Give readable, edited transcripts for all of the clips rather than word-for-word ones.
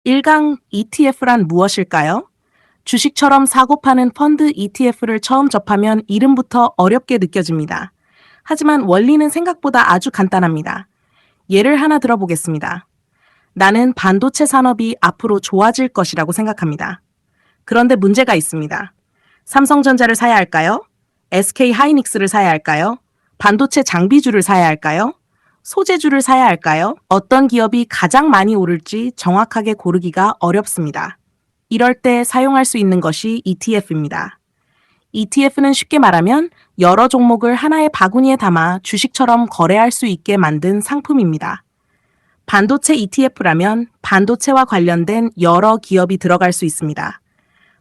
1강 ETF란 무엇일까요? 주식처럼 사고 파는 펀드 ETF를 처음 접하면 이름부터 어렵게 느껴집니다. 하지만 원리는 생각보다 아주 간단합니다. 예를 하나 들어보겠습니다. 나는 반도체 산업이 앞으로 좋아질 것이라고 생각합니다. 그런데 문제가 있습니다. 삼성전자를 사야 할까요? SK 하이닉스를 사야 할까요? 반도체 장비주를 사야 할까요? 소재주를 사야 할까요? 어떤 기업이 가장 많이 오를지 정확하게 고르기가 어렵습니다. 이럴 때 사용할 수 있는 것이 ETF입니다. ETF는 쉽게 말하면 여러 종목을 하나의 바구니에 담아 주식처럼 거래할 수 있게 만든 상품입니다. 반도체 ETF라면 반도체와 관련된 여러 기업이 들어갈 수 있습니다.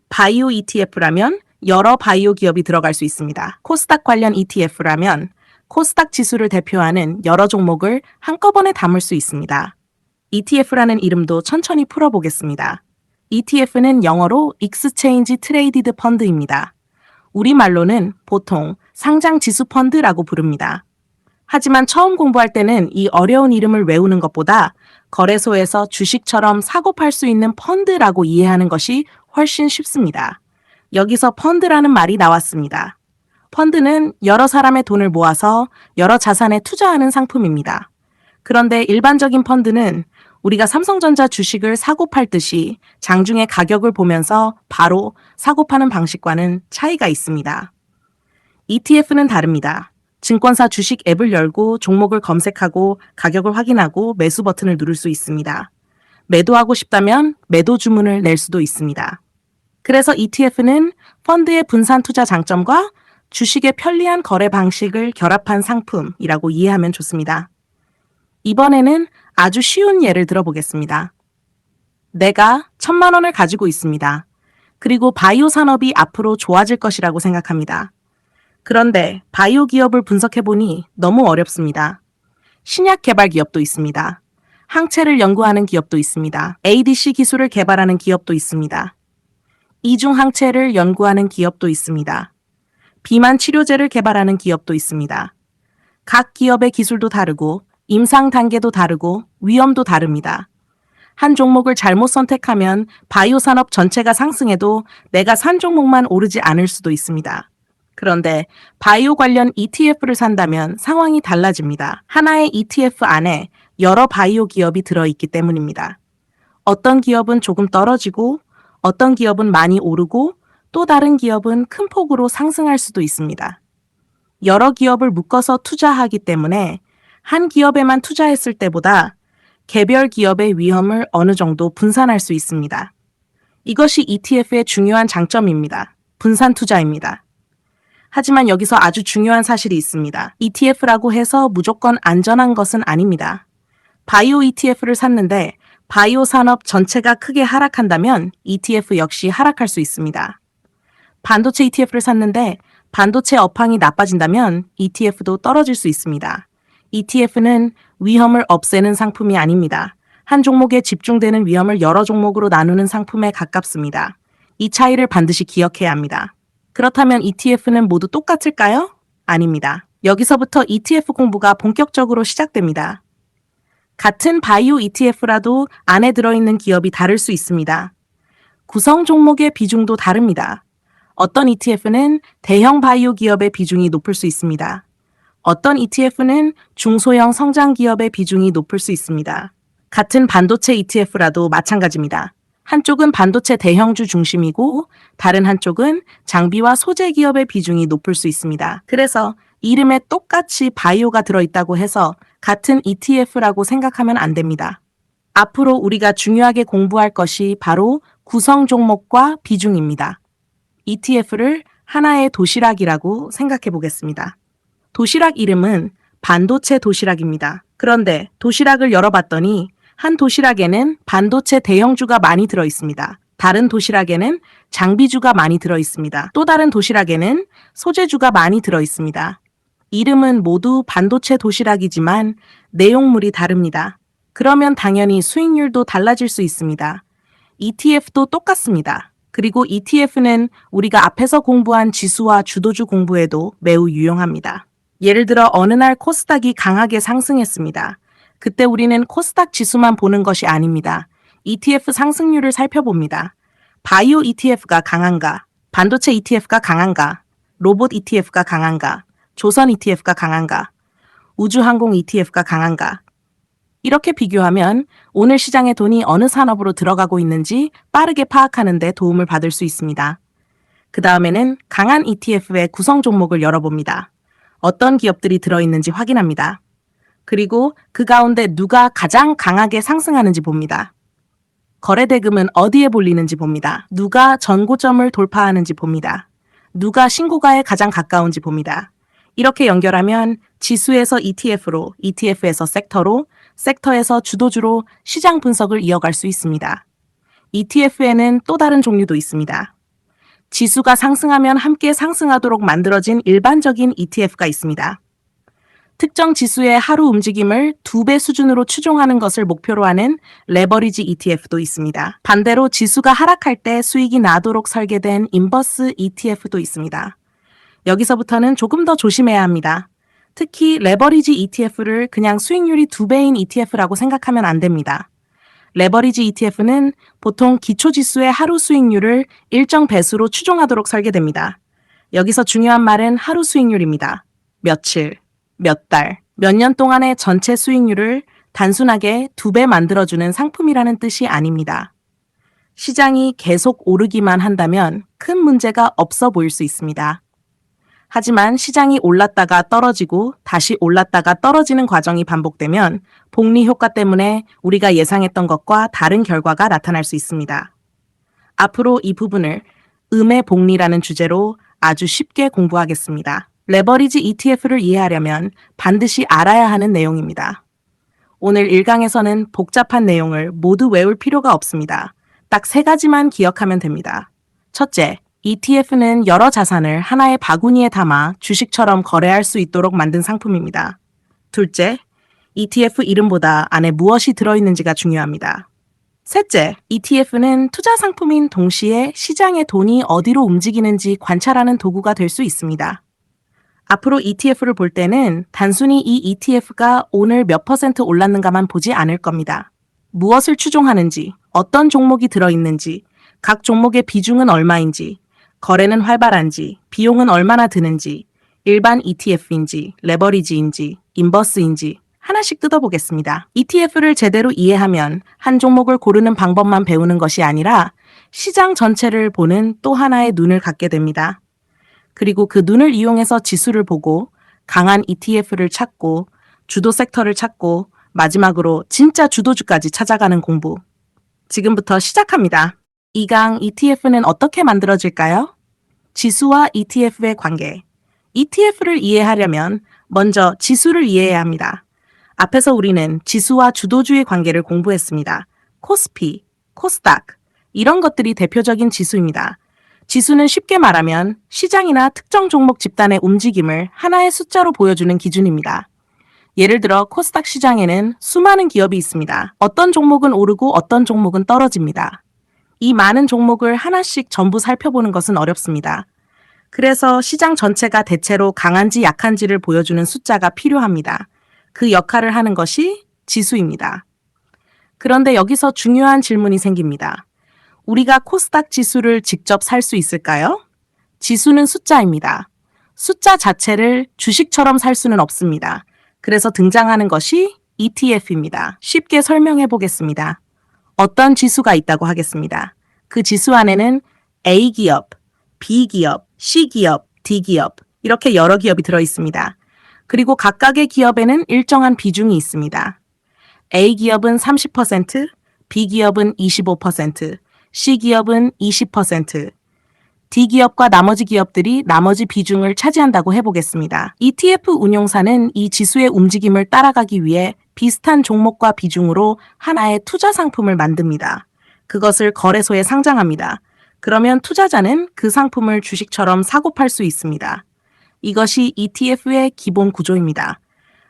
바이오 ETF라면 여러 바이오 기업이 들어갈 수 있습니다. 코스닥 관련 ETF라면 코스닥 지수를 대표하는 여러 종목을 한꺼번에 담을 수 있습니다. ETF라는 이름도 천천히 풀어보겠습니다. ETF는 영어로 Exchange Traded Fund입니다. 우리말로는 보통 상장 지수 펀드라고 부릅니다. 하지만 처음 공부할 때는 이 어려운 이름을 외우는 것보다 거래소에서 주식처럼 사고 팔 수 있는 펀드라고 이해하는 것이 훨씬 쉽습니다. 여기서 펀드라는 말이 나왔습니다. 펀드는 여러 사람의 돈을 모아서 여러 자산에 투자하는 상품입니다. 그런데 일반적인 펀드는 우리가 삼성전자 주식을 사고 팔듯이 장중에 가격을 보면서 바로 사고 파는 방식과는 차이가 있습니다. ETF는 다릅니다. 증권사 주식 앱을 열고 종목을 검색하고 가격을 확인하고 매수 버튼을 누를 수 있습니다. 매도하고 싶다면 매도 주문을 낼 수도 있습니다. 그래서 ETF는 펀드의 분산 투자 장점과 주식의 편리한 거래 방식을 결합한 상품이라고 이해하면 좋습니다. 이번에는 아주 쉬운 예를 들어보겠습니다. 내가 1,000만 원을 가지고 있습니다. 그리고 바이오 산업이 앞으로 좋아질 것이라고 생각합니다. 그런데 바이오 기업을 분석해보니 너무 어렵습니다. 신약 개발 기업도 있습니다. 항체를 연구하는 기업도 있습니다. ADC 기술을 개발하는 기업도 있습니다. 이중 항체를 연구하는 기업도 있습니다. 비만 치료제를 개발하는 기업도 있습니다. 각 기업의 기술도 다르고 임상 단계도 다르고 위험도 다릅니다. 한 종목을 잘못 선택하면 바이오 산업 전체가 상승해도 내가 산 종목만 오르지 않을 수도 있습니다. 그런데 바이오 관련 ETF를 산다면 상황이 달라집니다. 하나의 ETF 안에 여러 바이오 기업이 들어있기 때문입니다. 어떤 기업은 조금 떨어지고 어떤 기업은 많이 오르고 또 다른 기업은 큰 폭으로 상승할 수도 있습니다. 여러 기업을 묶어서 투자하기 때문에 한 기업에만 투자했을 때보다 개별 기업의 위험을 어느 정도 분산할 수 있습니다. 이것이 ETF의 중요한 장점입니다. 분산 투자입니다. 하지만 여기서 아주 중요한 사실이 있습니다. ETF라고 해서 무조건 안전한 것은 아닙니다. 바이오 ETF를 샀는데 바이오 산업 전체가 크게 하락한다면 ETF 역시 하락할 수 있습니다. 반도체 ETF를 샀는데 반도체 업황이 나빠진다면 ETF도 떨어질 수 있습니다. ETF는 위험을 없애는 상품이 아닙니다. 한 종목에 집중되는 위험을 여러 종목으로 나누는 상품에 가깝습니다. 이 차이를 반드시 기억해야 합니다. 그렇다면 ETF는 모두 똑같을까요? 아닙니다. 여기서부터 ETF 공부가 본격적으로 시작됩니다. 같은 바이오 ETF라도 안에 들어있는 기업이 다를 수 있습니다. 구성 종목의 비중도 다릅니다. 어떤 ETF는 대형 바이오 기업의 비중이 높을 수 있습니다. 어떤 ETF는 중소형 성장 기업의 비중이 높을 수 있습니다. 같은 반도체 ETF라도 마찬가지입니다. 한쪽은 반도체 대형주 중심이고 다른 한쪽은 장비와 소재 기업의 비중이 높을 수 있습니다. 그래서 이름에 똑같이 바이오가 들어있다고 해서 같은 ETF라고 생각하면 안 됩니다. 앞으로 우리가 중요하게 공부할 것이 바로 구성 종목과 비중입니다. ETF를 하나의 도시락이라고 생각해 보겠습니다. 도시락 이름은 반도체 도시락입니다. 그런데 도시락을 열어봤더니 한 도시락에는 반도체 대형주가 많이 들어 있습니다. 다른 도시락에는 장비주가 많이 들어 있습니다. 또 다른 도시락에는 소재주가 많이 들어 있습니다. 이름은 모두 반도체 도시락이지만 내용물이 다릅니다. 그러면 당연히 수익률도 달라질 수 있습니다. ETF도 똑같습니다. 그리고 ETF는 우리가 앞에서 공부한 지수와 주도주 공부에도 매우 유용합니다. 예를 들어 어느 날 코스닥이 강하게 상승했습니다. 그때 우리는 코스닥 지수만 보는 것이 아닙니다. ETF 상승률을 살펴봅니다. 바이오 ETF가 강한가, 반도체 ETF가 강한가, 로봇 ETF가 강한가, 조선 ETF가 강한가, 우주항공 ETF가 강한가. 이렇게 비교하면 오늘 시장의 돈이 어느 산업으로 들어가고 있는지 빠르게 파악하는 데 도움을 받을 수 있습니다. 그 다음에는 강한 ETF의 구성 종목을 열어봅니다. 어떤 기업들이 들어있는지 확인합니다. 그리고 그 가운데 누가 가장 강하게 상승하는지 봅니다. 거래 대금은 어디에 몰리는지 봅니다. 누가 전고점을 돌파하는지 봅니다. 누가 신고가에 가장 가까운지 봅니다. 이렇게 연결하면 지수에서 ETF로, ETF에서 섹터로, 섹터에서 주도주로 시장 분석을 이어갈 수 있습니다. ETF에는 또 다른 종류도 있습니다. 지수가 상승하면 함께 상승하도록 만들어진 일반적인 ETF가 있습니다. 특정 지수의 하루 움직임을 2배 수준으로 추종하는 것을 목표로 하는 레버리지 ETF도 있습니다. 반대로 지수가 하락할 때 수익이 나도록 설계된 인버스 ETF도 있습니다. 여기서부터는 조금 더 조심해야 합니다. 특히 레버리지 ETF를 그냥 수익률이 2배인 ETF라고 생각하면 안 됩니다. 레버리지 ETF는 보통 기초지수의 하루 수익률을 일정 배수로 추종하도록 설계됩니다. 여기서 중요한 말은 하루 수익률입니다. 며칠, 몇 달, 몇 년 동안의 전체 수익률을 단순하게 2배 만들어주는 상품이라는 뜻이 아닙니다. 시장이 계속 오르기만 한다면 큰 문제가 없어 보일 수 있습니다. 하지만 시장이 올랐다가 떨어지고 다시 올랐다가 떨어지는 과정이 반복되면 복리 효과 때문에 우리가 예상했던 것과 다른 결과가 나타날 수 있습니다. 앞으로 이 부분을 음의 복리라는 주제로 아주 쉽게 공부하겠습니다. 레버리지 ETF를 이해하려면 반드시 알아야 하는 내용입니다. 오늘 1강에서는 복잡한 내용을 모두 외울 필요가 없습니다. 딱 3가지만 기억하면 됩니다. 첫째, ETF는 여러 자산을 하나의 바구니에 담아 주식처럼 거래할 수 있도록 만든 상품입니다. 둘째, ETF 이름보다 안에 무엇이 들어있는지가 중요합니다. 셋째, ETF는 투자 상품인 동시에 시장의 돈이 어디로 움직이는지 관찰하는 도구가 될 수 있습니다. 앞으로 ETF를 볼 때는 단순히 이 ETF가 오늘 몇 % 올랐는가만 보지 않을 겁니다. 무엇을 추종하는지, 어떤 종목이 들어있는지, 각 종목의 비중은 얼마인지, 거래는 활발한지, 비용은 얼마나 드는지, 일반 ETF인지, 레버리지인지, 인버스인지 하나씩 뜯어보겠습니다. ETF를 제대로 이해하면 한 종목을 고르는 방법만 배우는 것이 아니라 시장 전체를 보는 또 하나의 눈을 갖게 됩니다. 그리고 그 눈을 이용해서 지수를 보고 강한 ETF를 찾고 주도 섹터를 찾고 마지막으로 진짜 주도주까지 찾아가는 공부. 지금부터 시작합니다. 2강 ETF는 어떻게 만들어질까요? 지수와 ETF의 관계. ETF를 이해하려면 먼저 지수를 이해해야 합니다. 앞에서 우리는 지수와 주도주의 관계를 공부했습니다. 코스피, 코스닥, 이런 것들이 대표적인 지수입니다. 지수는 쉽게 말하면 시장이나 특정 종목 집단의 움직임을 하나의 숫자로 보여주는 기준입니다. 예를 들어 코스닥 시장에는 수많은 기업이 있습니다. 어떤 종목은 오르고 어떤 종목은 떨어집니다. 이 많은 종목을 하나씩 전부 살펴보는 것은 어렵습니다. 그래서 시장 전체가 대체로 강한지 약한지를 보여주는 숫자가 필요합니다. 그 역할을 하는 것이 지수입니다. 그런데 여기서 중요한 질문이 생깁니다. 우리가 코스닥 지수를 직접 살 수 있을까요? 지수는 숫자입니다. 숫자 자체를 주식처럼 살 수는 없습니다. 그래서 등장하는 것이 ETF입니다. 쉽게 설명해 보겠습니다. 어떤 지수가 있다고 하겠습니다. 그 지수 안에는 A기업, B기업, C기업, D기업 이렇게 여러 기업이 들어있습니다. 그리고 각각의 기업에는 일정한 비중이 있습니다. A기업은 30%, B기업은 25%, C기업은 20%, D기업과 나머지 기업들이 나머지 비중을 차지한다고 해보겠습니다. ETF 운용사는 이 지수의 움직임을 따라가기 위해 비슷한 종목과 비중으로 하나의 투자 상품을 만듭니다. 그것을 거래소에 상장합니다. 그러면 투자자는 그 상품을 주식처럼 사고 팔 수 있습니다. 이것이 ETF의 기본 구조입니다.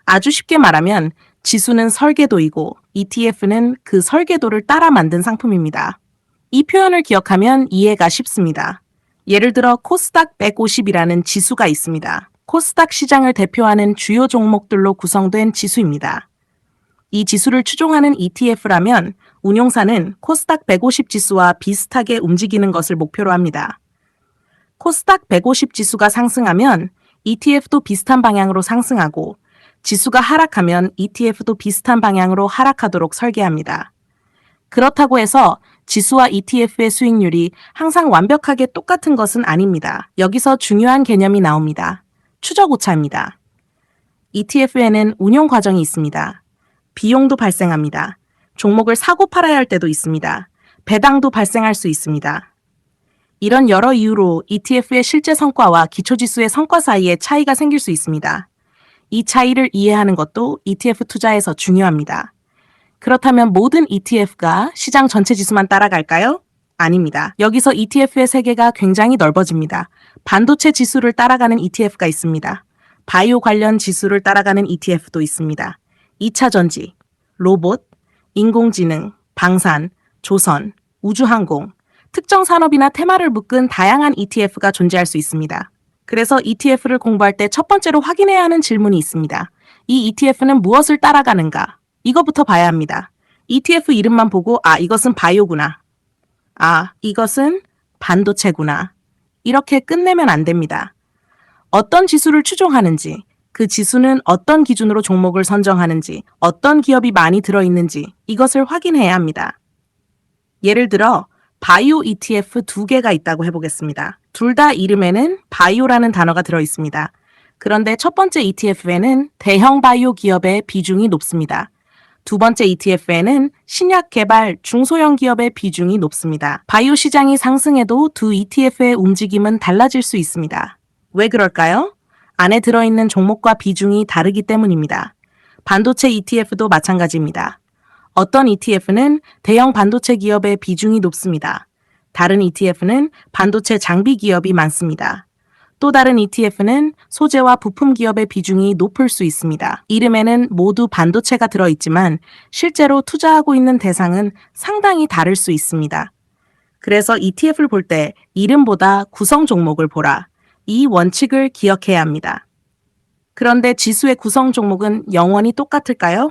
아주 쉽게 말하면 지수는 설계도이고 ETF는 그 설계도를 따라 만든 상품입니다. 이 표현을 기억하면 이해가 쉽습니다. 예를 들어 코스닥 150이라는 지수가 있습니다. 코스닥 시장을 대표하는 주요 종목들로 구성된 지수입니다. 이 지수를 추종하는 ETF라면 운용사는 코스닥 150 지수와 비슷하게 움직이는 것을 목표로 합니다. 코스닥 150 지수가 상승하면 ETF도 비슷한 방향으로 상승하고 지수가 하락하면 ETF도 비슷한 방향으로 하락하도록 설계합니다. 그렇다고 해서 지수와 ETF의 수익률이 항상 완벽하게 똑같은 것은 아닙니다. 여기서 중요한 개념이 나옵니다. 추적 오차입니다. ETF에는 운용 과정이 있습니다. 비용도 발생합니다. 종목을 사고 팔아야 할 때도 있습니다. 배당도 발생할 수 있습니다. 이런 여러 이유로 ETF의 실제 성과와 기초지수의 성과 사이에 차이가 생길 수 있습니다. 이 차이를 이해하는 것도 ETF 투자에서 중요합니다. 그렇다면 모든 ETF가 시장 전체 지수만 따라갈까요? 아닙니다. 여기서 ETF의 세계가 굉장히 넓어집니다. 반도체 지수를 따라가는 ETF가 있습니다. 바이오 관련 지수를 따라가는 ETF도 있습니다. 2차 전지, 로봇, 인공지능, 방산, 조선, 우주항공, 특정 산업이나 테마를 묶은 다양한 ETF가 존재할 수 있습니다. 그래서 ETF를 공부할 때 첫 번째로 확인해야 하는 질문이 있습니다. 이 ETF는 무엇을 따라가는가? 이거부터 봐야 합니다. ETF 이름만 보고 이것은 바이오구나. 이것은 반도체구나. 이렇게 끝내면 안 됩니다. 어떤 지수를 추종하는지, 그 지수는 어떤 기준으로 종목을 선정하는지, 어떤 기업이 많이 들어있는지 이것을 확인해야 합니다. 예를 들어 바이오 ETF 2개가 있다고 해보겠습니다. 둘 다 이름에는 바이오라는 단어가 들어있습니다. 그런데 첫 번째 ETF에는 대형 바이오 기업의 비중이 높습니다. 두 번째 ETF에는 신약 개발 중소형 기업의 비중이 높습니다. 바이오 시장이 상승해도 두 ETF의 움직임은 달라질 수 있습니다. 왜 그럴까요? 안에 들어있는 종목과 비중이 다르기 때문입니다. 반도체 ETF도 마찬가지입니다. 어떤 ETF는 대형 반도체 기업의 비중이 높습니다. 다른 ETF는 반도체 장비 기업이 많습니다. 또 다른 ETF는 소재와 부품 기업의 비중이 높을 수 있습니다. 이름에는 모두 반도체가 들어있지만 실제로 투자하고 있는 대상은 상당히 다를 수 있습니다. 그래서 ETF를 볼 때 이름보다 구성 종목을 보라. 이 원칙을 기억해야 합니다. 그런데 지수의 구성 종목은 영원히 똑같을까요?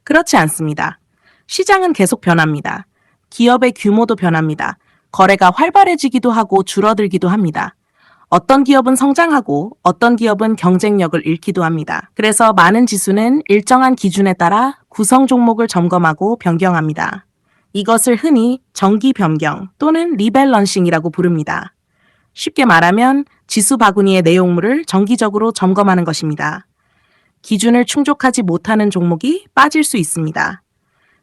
그렇지 않습니다. 시장은 계속 변합니다. 기업의 규모도 변합니다. 거래가 활발해지기도 하고 줄어들기도 합니다. 어떤 기업은 성장하고 어떤 기업은 경쟁력을 잃기도 합니다. 그래서 많은 지수는 일정한 기준에 따라 구성 종목을 점검하고 변경합니다. 이것을 흔히 정기 변경 또는 리밸런싱이라고 부릅니다. 쉽게 말하면 지수 바구니의 내용물을 정기적으로 점검하는 것입니다. 기준을 충족하지 못하는 종목이 빠질 수 있습니다.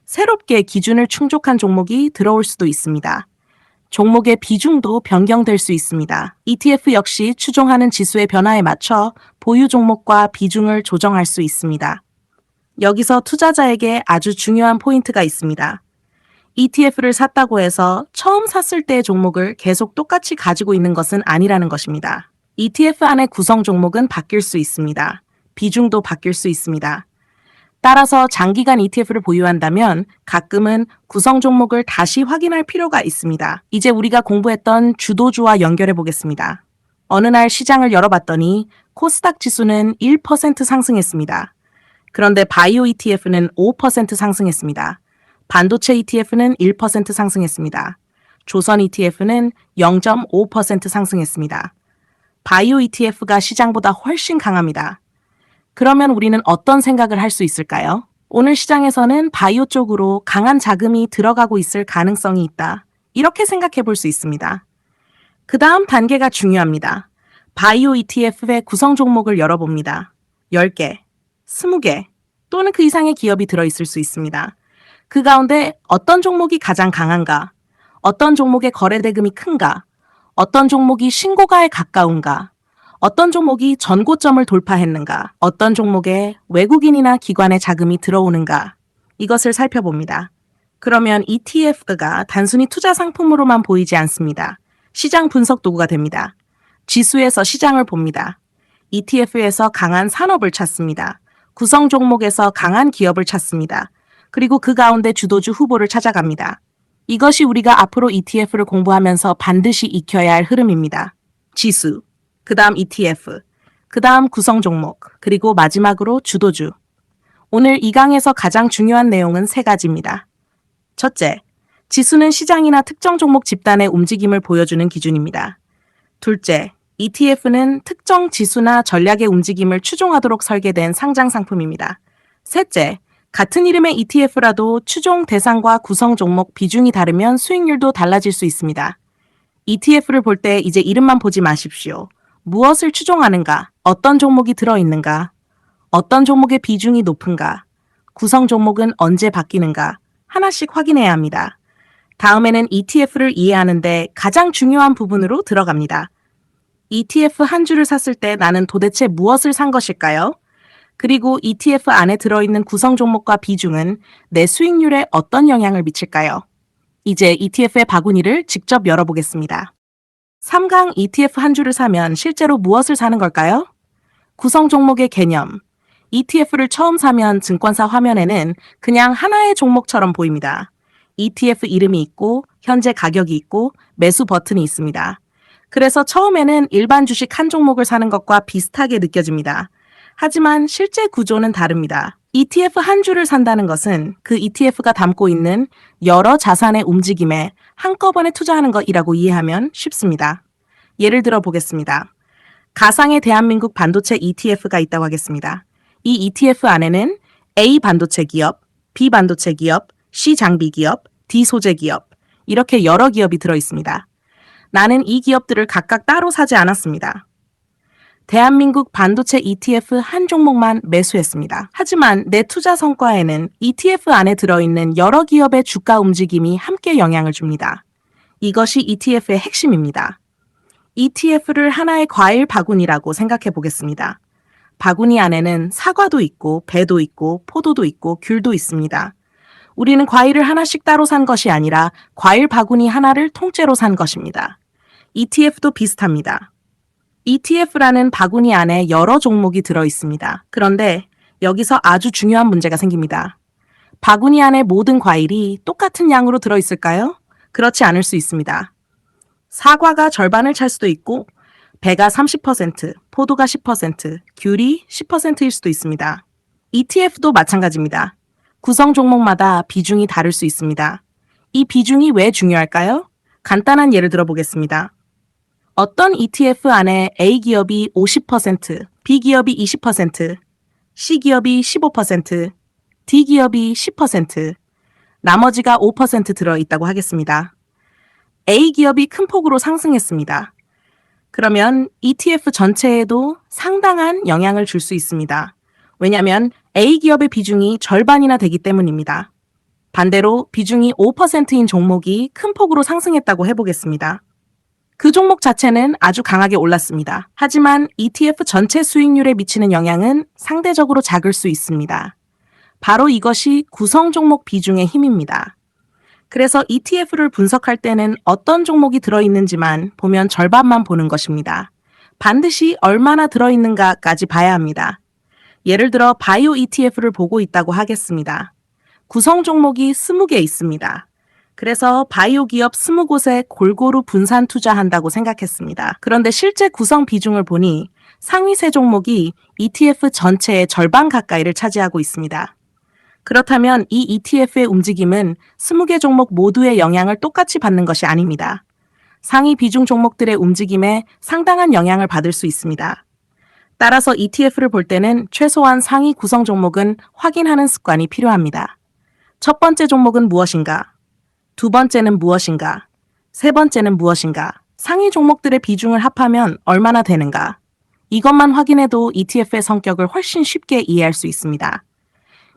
새롭게 기준을 충족한 종목이 들어올 수도 있습니다. 종목의 비중도 변경될 수 있습니다. ETF 역시 추종하는 지수의 변화에 맞춰 보유 종목과 비중을 조정할 수 있습니다. 여기서 투자자에게 아주 중요한 포인트가 있습니다. ETF를 샀다고 해서 처음 샀을 때의 종목을 계속 똑같이 가지고 있는 것은 아니라는 것입니다. ETF 안의 구성 종목은 바뀔 수 있습니다. 비중도 바뀔 수 있습니다. 따라서 장기간 ETF를 보유한다면 가끔은 구성 종목을 다시 확인할 필요가 있습니다. 이제 우리가 공부했던 주도주와 연결해 보겠습니다. 어느 날 시장을 열어봤더니 코스닥 지수는 1% 상승했습니다. 그런데 바이오 ETF는 5% 상승했습니다. 반도체 ETF는 1% 상승했습니다. 조선 ETF는 0.5% 상승했습니다. 바이오 ETF가 시장보다 훨씬 강합니다. 그러면 우리는 어떤 생각을 할 수 있을까요? 오늘 시장에서는 바이오 쪽으로 강한 자금이 들어가고 있을 가능성이 있다. 이렇게 생각해 볼 수 있습니다. 그 다음 단계가 중요합니다. 바이오 ETF의 구성 종목을 열어봅니다. 10개, 20개 또는 그 이상의 기업이 들어있을 수 있습니다. 그 가운데 어떤 종목이 가장 강한가? 어떤 종목의 거래 대금이 큰가? 어떤 종목이 신고가에 가까운가? 어떤 종목이 전고점을 돌파했는가? 어떤 종목에 외국인이나 기관의 자금이 들어오는가? 이것을 살펴봅니다. 그러면 ETF가 단순히 투자 상품으로만 보이지 않습니다. 시장 분석 도구가 됩니다. 지수에서 시장을 봅니다. ETF에서 강한 산업을 찾습니다. 구성 종목에서 강한 기업을 찾습니다. 그리고 그 가운데 주도주 후보를 찾아갑니다. 이것이 우리가 앞으로 ETF를 공부하면서 반드시 익혀야 할 흐름입니다. 지수, 그 다음 ETF, 그 다음 구성 종목, 그리고 마지막으로 주도주. 오늘 이 강에서 가장 중요한 내용은 3가지입니다. 첫째, 지수는 시장이나 특정 종목 집단의 움직임을 보여주는 기준입니다. 둘째, ETF는 특정 지수나 전략의 움직임을 추종하도록 설계된 상장 상품입니다. 셋째, 같은 이름의 ETF라도 추종 대상과 구성 종목 비중이 다르면 수익률도 달라질 수 있습니다. ETF를 볼 때 이제 이름만 보지 마십시오. 무엇을 추종하는가, 어떤 종목이 들어있는가, 어떤 종목의 비중이 높은가, 구성 종목은 언제 바뀌는가 하나씩 확인해야 합니다. 다음에는 ETF를 이해하는데 가장 중요한 부분으로 들어갑니다. ETF 한 주를 샀을 때 나는 도대체 무엇을 산 것일까요? 그리고 ETF 안에 들어있는 구성 종목과 비중은 내 수익률에 어떤 영향을 미칠까요? 이제 ETF의 바구니를 직접 열어보겠습니다. 3강 ETF 한 주를 사면 실제로 무엇을 사는 걸까요? 구성 종목의 개념. ETF를 처음 사면 증권사 화면에는 그냥 하나의 종목처럼 보입니다. ETF 이름이 있고 현재 가격이 있고 매수 버튼이 있습니다. 그래서 처음에는 일반 주식 한 종목을 사는 것과 비슷하게 느껴집니다. 하지만 실제 구조는 다릅니다. ETF 한 주를 산다는 것은 그 ETF가 담고 있는 여러 자산의 움직임에 한꺼번에 투자하는 것이라고 이해하면 쉽습니다. 예를 들어 보겠습니다. 가상의 대한민국 반도체 ETF가 있다고 하겠습니다. 이 ETF 안에는 A 반도체 기업, B 반도체 기업, C 장비 기업, D 소재 기업, 이렇게 여러 기업이 들어 있습니다. 나는 이 기업들을 각각 따로 사지 않았습니다. 대한민국 반도체 ETF 한 종목만 매수했습니다. 하지만 내 투자 성과에는 ETF 안에 들어있는 여러 기업의 주가 움직임이 함께 영향을 줍니다. 이것이 ETF의 핵심입니다. ETF를 하나의 과일 바구니라고 생각해 보겠습니다. 바구니 안에는 사과도 있고 배도 있고 포도도 있고 귤도 있습니다. 우리는 과일을 하나씩 따로 산 것이 아니라 과일 바구니 하나를 통째로 산 것입니다. ETF도 비슷합니다. ETF라는 바구니 안에 여러 종목이 들어 있습니다. 그런데 여기서 아주 중요한 문제가 생깁니다. 바구니 안에 모든 과일이 똑같은 양으로 들어 있을까요? 그렇지 않을 수 있습니다. 사과가 절반을 찰 수도 있고 배가 30%, 포도가 10%, 귤이 10%일 수도 있습니다. ETF도 마찬가지입니다. 구성 종목마다 비중이 다를 수 있습니다. 이 비중이 왜 중요할까요? 간단한 예를 들어보겠습니다. 어떤 ETF 안에 A 기업이 50%, B 기업이 20%, C 기업이 15%, D 기업이 10%, 나머지가 5% 들어있다고 하겠습니다. A 기업이 큰 폭으로 상승했습니다. 그러면 ETF 전체에도 상당한 영향을 줄 수 있습니다. 왜냐하면 A 기업의 비중이 절반이나 되기 때문입니다. 반대로 비중이 5%인 종목이 큰 폭으로 상승했다고 해보겠습니다. 그 종목 자체는 아주 강하게 올랐습니다. 하지만 ETF 전체 수익률에 미치는 영향은 상대적으로 작을 수 있습니다. 바로 이것이 구성 종목 비중의 힘입니다. 그래서 ETF를 분석할 때는 어떤 종목이 들어있는지만 보면 절반만 보는 것입니다. 반드시 얼마나 들어있는가까지 봐야 합니다. 예를 들어 바이오 ETF를 보고 있다고 하겠습니다. 구성 종목이 20개 있습니다. 그래서 바이오 기업 20곳에 골고루 분산 투자한다고 생각했습니다. 그런데 실제 구성 비중을 보니 상위 3종목이 ETF 전체의 절반 가까이를 차지하고 있습니다. 그렇다면 이 ETF의 움직임은 20개 종목 모두의 영향을 똑같이 받는 것이 아닙니다. 상위 비중 종목들의 움직임에 상당한 영향을 받을 수 있습니다. 따라서 ETF를 볼 때는 최소한 상위 구성 종목은 확인하는 습관이 필요합니다. 첫 번째 종목은 무엇인가? 두 번째는 무엇인가? 세 번째는 무엇인가? 상위 종목들의 비중을 합하면 얼마나 되는가? 이것만 확인해도 ETF의 성격을 훨씬 쉽게 이해할 수 있습니다.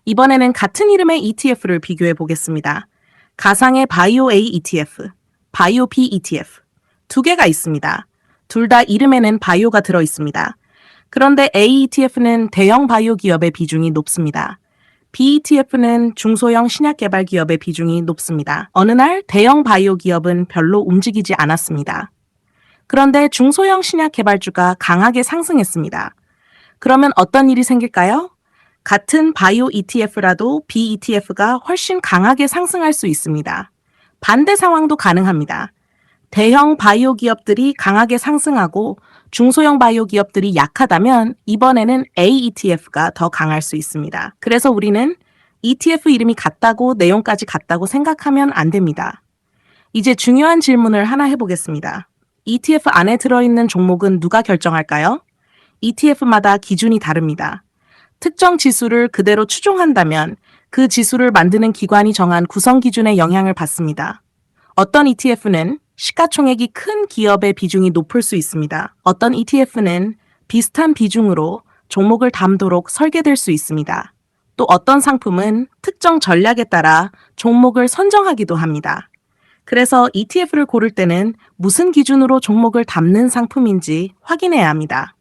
이번에는 같은 이름의 ETF를 비교해 보겠습니다. 가상의 바이오 A ETF, 바이오 B ETF 두 개가 있습니다. 둘 다 이름에는 바이오가 들어 있습니다. 그런데 A ETF는 대형 바이오 기업의 비중이 높습니다. B ETF는 중소형 신약 개발 기업의 비중이 높습니다. 어느 날 대형 바이오 기업은 별로 움직이지 않았습니다. 그런데 중소형 신약 개발주가 강하게 상승했습니다. 그러면 어떤 일이 생길까요? 같은 바이오 ETF라도 B ETF가 훨씬 강하게 상승할 수 있습니다. 반대 상황도 가능합니다. 대형 바이오 기업들이 강하게 상승하고 중소형 바이오 기업들이 약하다면 이번에는 A ETF가 더 강할 수 있습니다. 그래서 우리는 ETF 이름이 같다고 내용까지 같다고 생각하면 안 됩니다. 이제 중요한 질문을 하나 해보겠습니다. ETF 안에 들어있는 종목은 누가 결정할까요? ETF마다 기준이 다릅니다. 특정 지수를 그대로 추종한다면 그 지수를 만드는 기관이 정한 구성 기준에 영향을 받습니다. 어떤 ETF는 시가총액이 큰 기업의 비중이 높을 수 있습니다. 어떤 ETF는 비슷한 비중으로 종목을 담도록 설계될 수 있습니다. 또 어떤 상품은 특정 전략에 따라 종목을 선정하기도 합니다. 그래서 ETF를 고를 때는 무슨 기준으로 종목을 담는 상품인지 확인해야 합니다.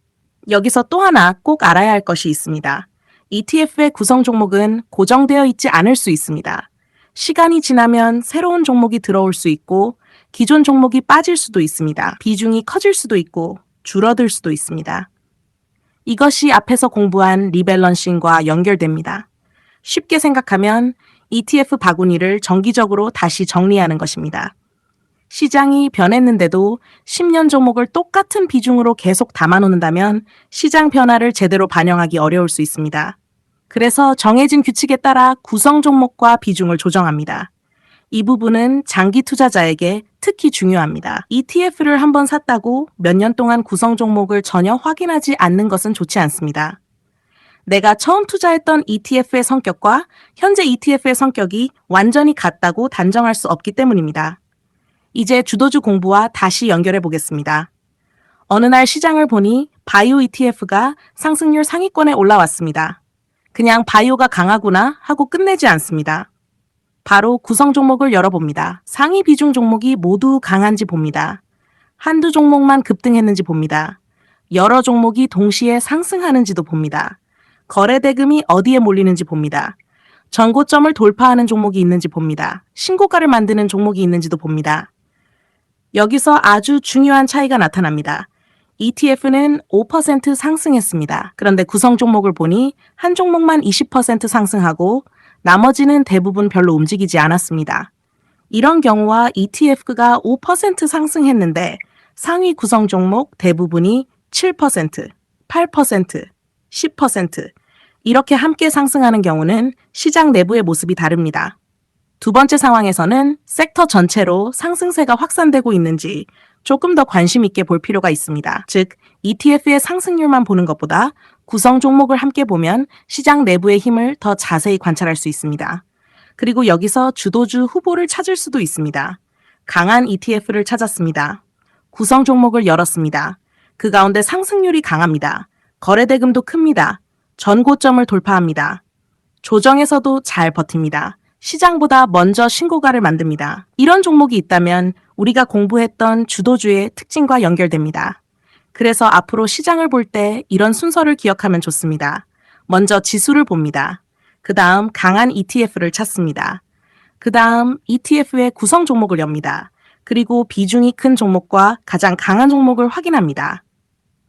여기서 또 하나 꼭 알아야 할 것이 있습니다. ETF의 구성 종목은 고정되어 있지 않을 수 있습니다. 시간이 지나면 새로운 종목이 들어올 수 있고 기존 종목이 빠질 수도 있습니다. 비중이 커질 수도 있고 줄어들 수도 있습니다. 이것이 앞에서 공부한 리밸런싱과 연결됩니다. 쉽게 생각하면 ETF 바구니를 정기적으로 다시 정리하는 것입니다. 시장이 변했는데도 10년 종목을 똑같은 비중으로 계속 담아놓는다면 시장 변화를 제대로 반영하기 어려울 수 있습니다. 그래서 정해진 규칙에 따라 구성 종목과 비중을 조정합니다. 이 부분은 장기 투자자에게 특히 중요합니다. ETF를 한번 샀다고 몇 년 동안 구성 종목을 전혀 확인하지 않는 것은 좋지 않습니다. 내가 처음 투자했던 ETF의 성격과 현재 ETF의 성격이 완전히 같다고 단정할 수 없기 때문입니다. 이제 주도주 공부와 다시 연결해 보겠습니다. 어느 날 시장을 보니 바이오 ETF가 상승률 상위권에 올라왔습니다. 그냥 바이오가 강하구나 하고 끝내지 않습니다. 바로 구성 종목을 열어봅니다. 상위 비중 종목이 모두 강한지 봅니다. 한두 종목만 급등했는지 봅니다. 여러 종목이 동시에 상승하는지도 봅니다. 거래 대금이 어디에 몰리는지 봅니다. 전고점을 돌파하는 종목이 있는지 봅니다. 신고가를 만드는 종목이 있는지도 봅니다. 여기서 아주 중요한 차이가 나타납니다. ETF는 5% 상승했습니다. 그런데 구성 종목을 보니 한 종목만 20% 상승하고 나머지는 대부분 별로 움직이지 않았습니다. 이런 경우와 ETF가 5% 상승했는데 상위 구성 종목 대부분이 7%, 8%, 10% 이렇게 함께 상승하는 경우는 시장 내부의 모습이 다릅니다. 두 번째 상황에서는 섹터 전체로 상승세가 확산되고 있는지 조금 더 관심 있게 볼 필요가 있습니다. 즉, ETF의 상승률만 보는 것보다 구성 종목을 함께 보면 시장 내부의 힘을 더 자세히 관찰할 수 있습니다. 그리고 여기서 주도주 후보를 찾을 수도 있습니다. 강한 ETF를 찾았습니다. 구성 종목을 열었습니다. 그 가운데 상승률이 강합니다. 거래 대금도 큽니다. 전고점을 돌파합니다. 조정에서도 잘 버팁니다. 시장보다 먼저 신고가를 만듭니다. 이런 종목이 있다면 우리가 공부했던 주도주의 특징과 연결됩니다. 그래서 앞으로 시장을 볼 때 이런 순서를 기억하면 좋습니다. 먼저 지수를 봅니다. 그 다음 강한 ETF를 찾습니다. 그 다음 ETF의 구성 종목을 엽니다. 그리고 비중이 큰 종목과 가장 강한 종목을 확인합니다.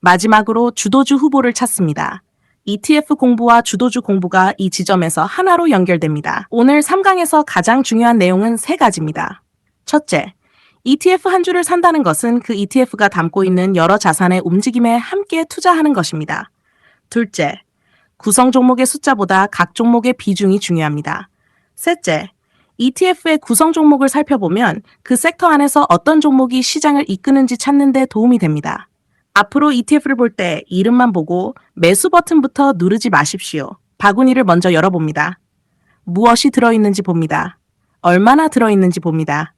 마지막으로 주도주 후보를 찾습니다. ETF 공부와 주도주 공부가 이 지점에서 하나로 연결됩니다. 오늘 3강에서 가장 중요한 내용은 3가지입니다. 첫째, ETF 한 주를 산다는 것은 그 ETF가 담고 있는 여러 자산의 움직임에 함께 투자하는 것입니다. 둘째, 구성 종목의 숫자보다 각 종목의 비중이 중요합니다. 셋째, ETF의 구성 종목을 살펴보면 그 섹터 안에서 어떤 종목이 시장을 이끄는지 찾는 데 도움이 됩니다. 앞으로 ETF를 볼 때 이름만 보고 매수 버튼부터 누르지 마십시오. 바구니를 먼저 열어봅니다. 무엇이 들어있는지 봅니다. 얼마나 들어있는지 봅니다.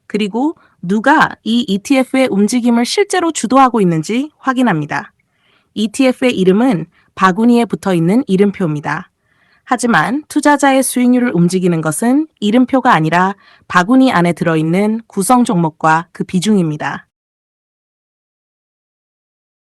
그리고 누가 이 ETF의 움직임을 실제로 주도하고 있는지 확인합니다. ETF의 이름은 바구니에 붙어 있는 이름표입니다. 하지만 투자자의 수익률을 움직이는 것은 이름표가 아니라 바구니 안에 들어있는 구성 종목과 그 비중입니다.